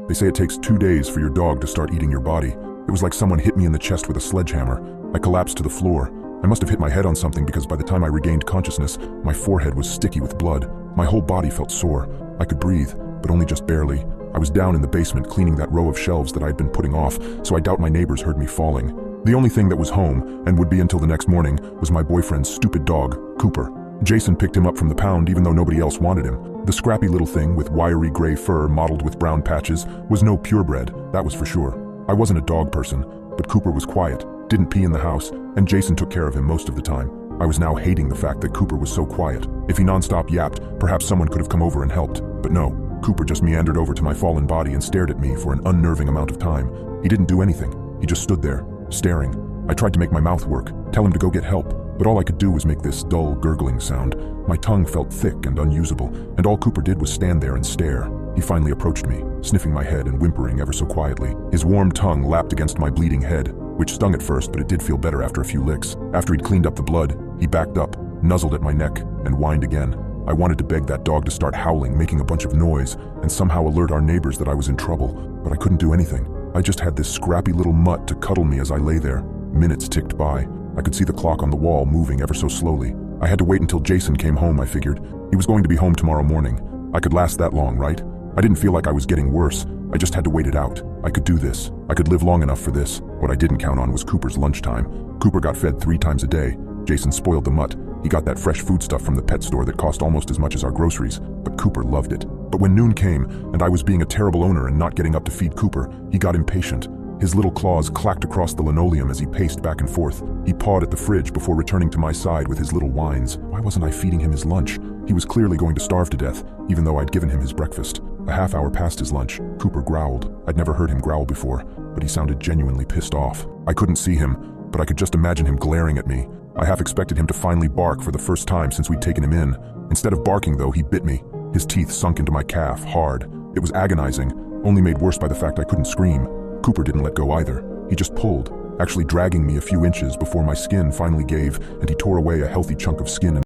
They say it takes 2 days for your dog to start eating your body. It was like someone hit me in the chest with a sledgehammer. I collapsed to the floor. I must have hit my head on something because by the time I regained consciousness, my forehead was sticky with blood. My whole body felt sore. I could breathe, but only just barely. I was down in the basement cleaning that row of shelves that I had been putting off, so I doubt my neighbors heard me falling. The only thing that was home, and would be until the next morning, was my boyfriend's stupid dog, Cooper. Jason picked him up from the pound even though nobody else wanted him. The scrappy little thing with wiry gray fur mottled with brown patches was no purebred, that was for sure. I wasn't a dog person, but Cooper was quiet, didn't pee in the house, and Jason took care of him most of the time. I was now hating the fact that Cooper was so quiet. If he nonstop yapped, perhaps someone could have come over and helped. But no, Cooper just meandered over to my fallen body and stared at me for an unnerving amount of time. He didn't do anything. He just stood there, staring. I tried to make my mouth work, tell him to go get help, but all I could do was make this dull, gurgling sound. My tongue felt thick and unusable, and all Cooper did was stand there and stare. He finally approached me, sniffing my head and whimpering ever so quietly. His warm tongue lapped against my bleeding head, which stung at first, but it did feel better after a few licks. After he'd cleaned up the blood, he backed up, nuzzled at my neck, and whined again. I wanted to beg that dog to start howling, making a bunch of noise, and somehow alert our neighbors that I was in trouble, but I couldn't do anything. I just had this scrappy little mutt to cuddle me as I lay there. Minutes ticked by. I could see the clock on the wall moving ever so slowly. I had to wait until Jason came home, I figured. He was going to be home tomorrow morning. I could last that long, right? I didn't feel like I was getting worse. I just had to wait it out. I could do this. I could live long enough for this. What I didn't count on was Cooper's lunchtime. Cooper got fed 3 times a day. Jason spoiled the mutt. He got that fresh food stuff from the pet store that cost almost as much as our groceries, but Cooper loved it. But when noon came, and I was being a terrible owner and not getting up to feed Cooper, he got impatient. His little claws clacked across the linoleum as he paced back and forth. He pawed at the fridge before returning to my side with his little whines. Why wasn't I feeding him his lunch? He was clearly going to starve to death, even though I'd given him his breakfast. A half hour past his lunch, Cooper growled. I'd never heard him growl before, but he sounded genuinely pissed off. I couldn't see him, but I could just imagine him glaring at me. I half expected him to finally bark for the first time since we'd taken him in. Instead of barking, though, he bit me. His teeth sunk into my calf, hard. It was agonizing, only made worse by the fact I couldn't scream. Cooper didn't let go either. He just pulled, actually dragging me a few inches before my skin finally gave and he tore away a healthy chunk of skin and